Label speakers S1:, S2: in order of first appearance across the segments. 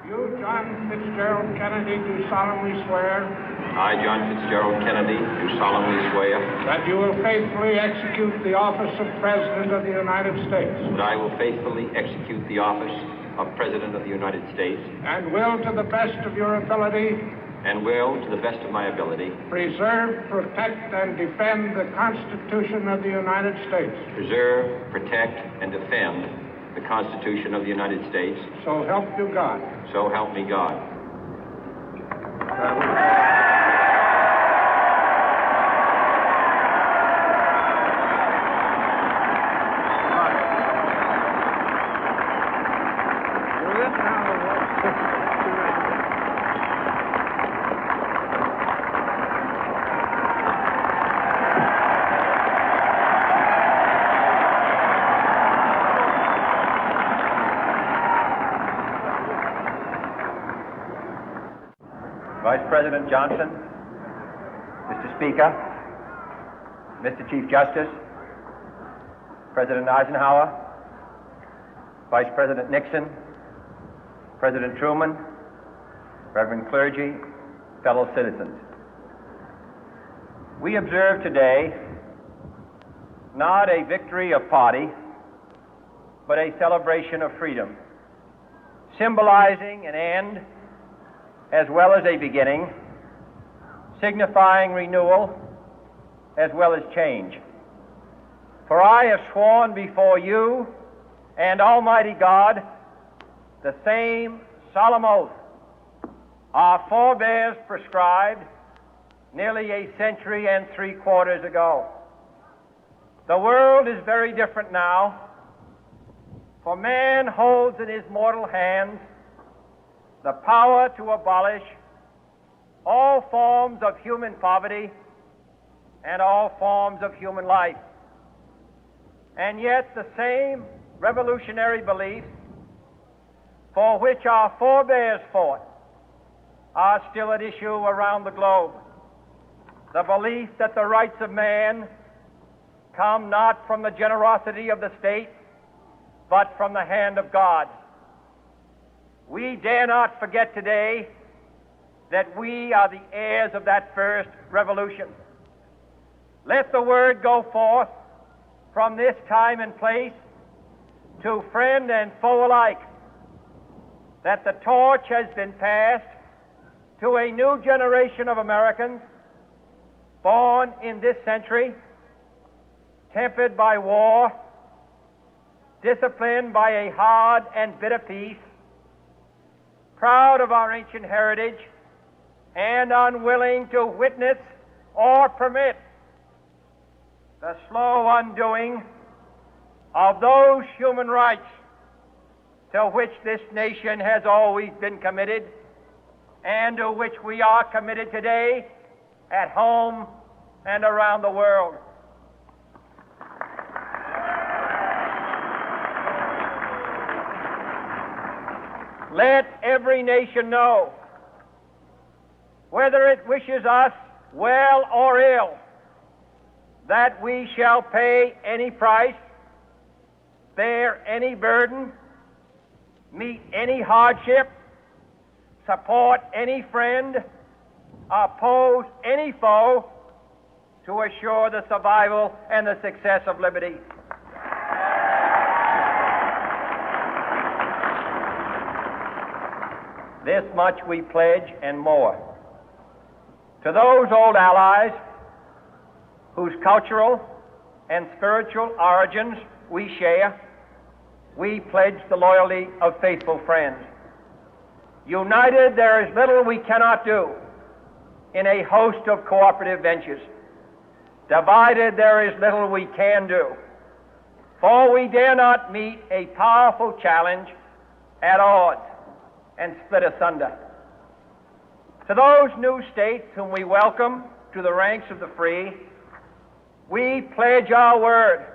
S1: You, John Fitzgerald Kennedy, do solemnly swear.
S2: I, John Fitzgerald Kennedy, do solemnly swear.
S1: That you will faithfully execute the office of President of the United States.
S2: That I will faithfully execute the office of President of the United States.
S1: And will, to the best of your ability.
S2: And will, to the best of my ability.
S1: Preserve, protect, and defend the Constitution of the United States.
S2: Preserve, protect, and defend the Constitution of the United States.
S1: So help you God.
S2: So help me God.
S3: Vice President Johnson, Mr. Speaker, Mr. Chief Justice, President Eisenhower, Vice President Nixon, President Truman, Reverend clergy, fellow citizens. We observe today not a victory of party, but a celebration of freedom, symbolizing an end as well as a beginning, signifying renewal as well as change. For I have sworn before you and Almighty God the same solemn oath our forebears prescribed nearly a century and 3/4 ago. The world is very different now, for man holds in his mortal hands the power to abolish all forms of human poverty and all forms of human life. And yet the same revolutionary beliefs for which our forebears fought are still at issue around the globe. The belief that the rights of man come not from the generosity of the state, but from the hand of God. We dare not forget today that we are the heirs of that first revolution. Let the word go forth from this time and place to friend and foe alike that the torch has been passed to a new generation of Americans born in this century, tempered by war, disciplined by a hard and bitter peace, proud of our ancient heritage, and unwilling to witness or permit the slow undoing of those human rights to which this nation has always been committed and to which we are committed today at home and around the world. Let every nation know, whether it wishes us well or ill, that we shall pay any price, bear any burden, meet any hardship, support any friend, oppose any foe to assure the survival and the success of liberty. This much we pledge and more. To those old allies whose cultural and spiritual origins we share, we pledge the loyalty of faithful friends. United, there is little we cannot do in a host of cooperative ventures. Divided, there is little we can do, for we dare not meet a powerful challenge at odds and split asunder. To those new states whom we welcome to the ranks of the free, we pledge our word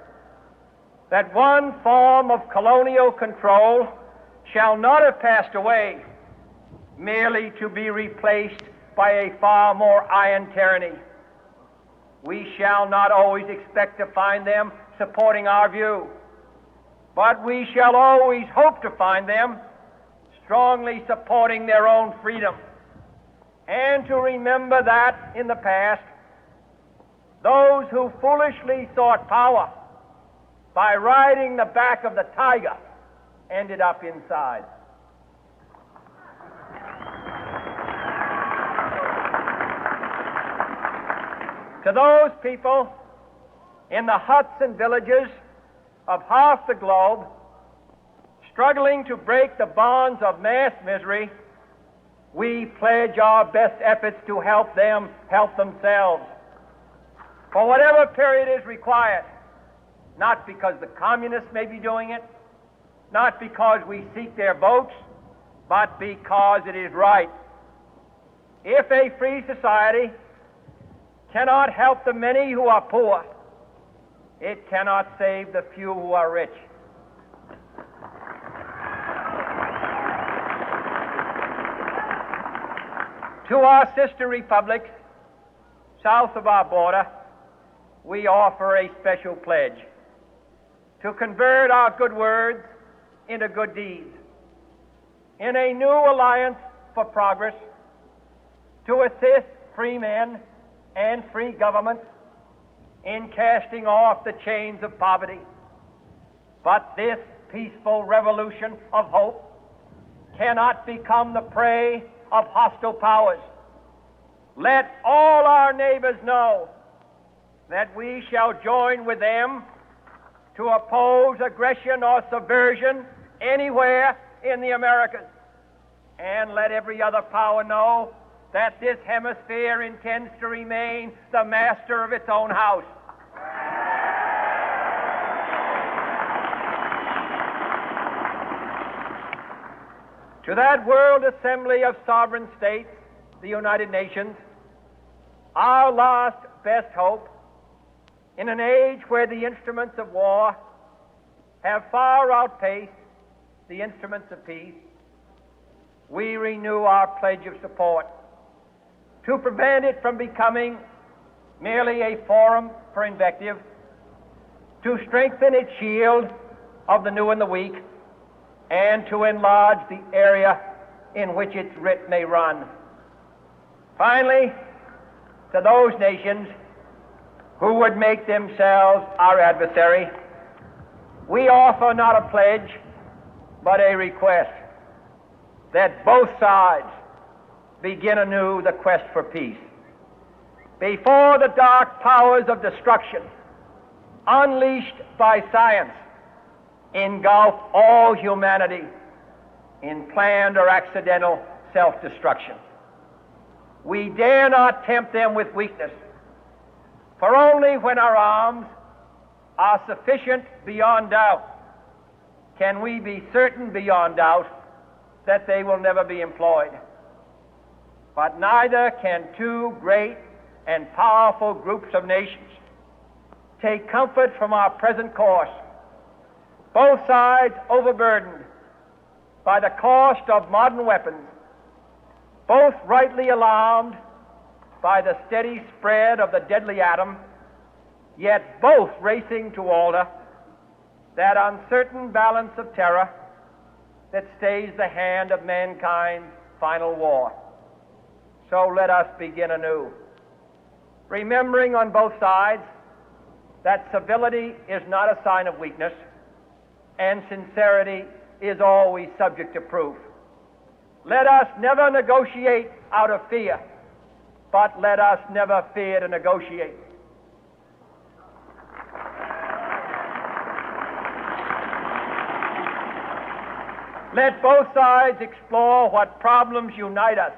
S3: that one form of colonial control shall not have passed away, merely to be replaced by a far more iron tyranny. We shall not always expect to find them supporting our view, but we shall always hope to find them strongly supporting their own freedom, and to remember that in the past, those who foolishly sought power by riding the back of the tiger ended up inside. To those people in the huts and villages of half the globe struggling to break the bonds of mass misery, we pledge our best efforts to help them help themselves for whatever period is required, not because the communists may be doing it, not because we seek their votes, but because it is right. If a free society cannot help the many who are poor, it cannot save the few who are rich. To our sister republics south of our border, we offer a special pledge to convert our good words into good deeds, in a new alliance for progress, to assist free men and free governments in casting off the chains of poverty. But this peaceful revolution of hope cannot become the prey of hostile powers. Let all our neighbors know that we shall join with them to oppose aggression or subversion anywhere in the Americas. And let every other power know that this hemisphere intends to remain the master of its own house. To that World Assembly of Sovereign States, the United Nations, our last best hope, in an age where the instruments of war have far outpaced the instruments of peace, we renew our pledge of support to prevent it from becoming merely a forum for invective, to strengthen its shield of the new and the weak, and to enlarge the area in which its writ may run. Finally, to those nations who would make themselves our adversary, we offer not a pledge, but a request that both sides begin anew the quest for peace. Before the dark powers of destruction, unleashed by science, engulf all humanity in planned or accidental self-destruction, we dare not tempt them with weakness, for only when our arms are sufficient beyond doubt can we be certain beyond doubt that they will never be employed. But neither can two great and powerful groups of nations take comfort from our present course, both sides overburdened by the cost of modern weapons, both rightly alarmed by the steady spread of the deadly atom, yet both racing to alter that uncertain balance of terror that stays the hand of mankind's final war. So let us begin anew, remembering on both sides that civility is not a sign of weakness, and sincerity is always subject to proof. Let us never negotiate out of fear, but let us never fear to negotiate. Let both sides explore what problems unite us,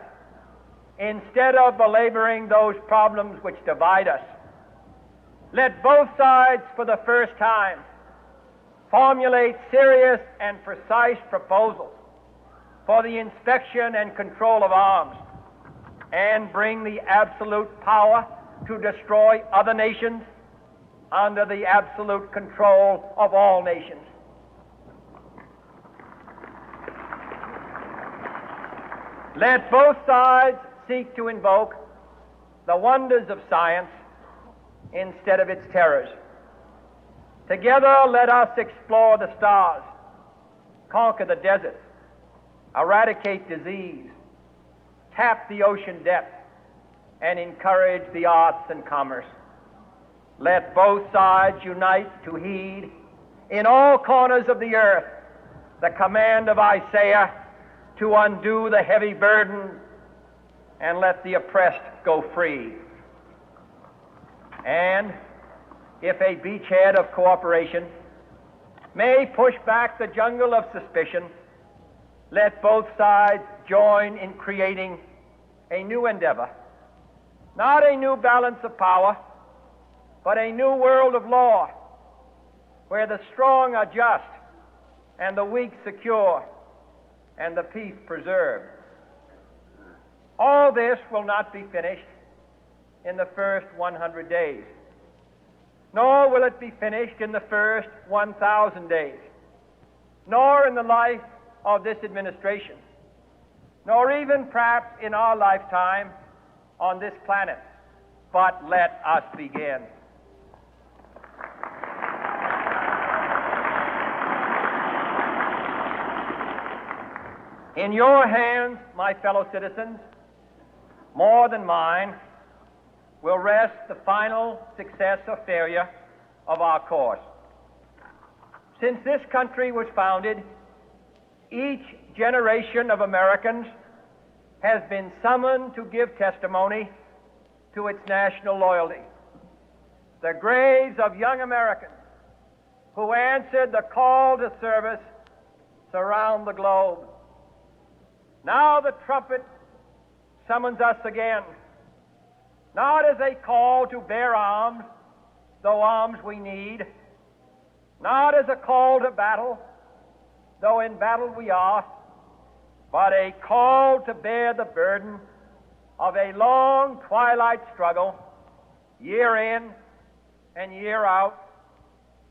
S3: instead of belaboring those problems which divide us. Let both sides, for the first time, formulate serious and precise proposals for the inspection and control of arms, and bring the absolute power to destroy other nations under the absolute control of all nations. Let both sides seek to invoke the wonders of science instead of its terrors. Together, let us explore the stars, conquer the deserts, eradicate disease, tap the ocean depth, and encourage the arts and commerce. Let both sides unite to heed in all corners of the earth the command of Isaiah to undo the heavy burden and let the oppressed go free. And if a beachhead of cooperation may push back the jungle of suspicion, let both sides join in creating a new endeavor, not a new balance of power, but a new world of law, where the strong are just and the weak secure and the peace preserved. All this will not be finished in the first 100 days, nor will it be finished in the first 1,000 days, nor in the life of this administration, nor even perhaps in our lifetime on this planet. But let us begin. In your hands, my fellow citizens, more than mine, will rest the final success or failure of our course. Since this country was founded, each generation of Americans has been summoned to give testimony to its national loyalty. The graves of young Americans who answered the call to service surround the globe. Now the trumpet summons us again, not as a call to bear arms, though arms we need, not as a call to battle, though in battle we are, but a call to bear the burden of a long twilight struggle, year in and year out,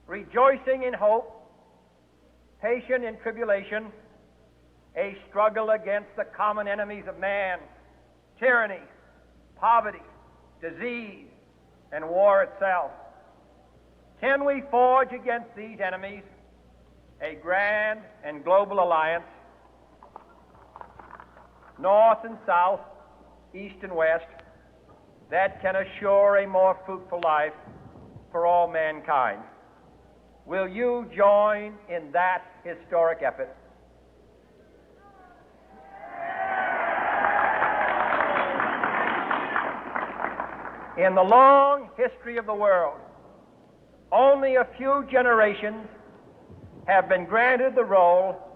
S3: rejoicing in hope, patient in tribulation, a struggle against the common enemies of man, tyranny, poverty, disease, and war itself. Can we forge against these enemies a grand and global alliance, north and south, east and west, that can assure a more fruitful life for all mankind? Will you join in that historic effort? In the long history of the world, only a few generations have been granted the role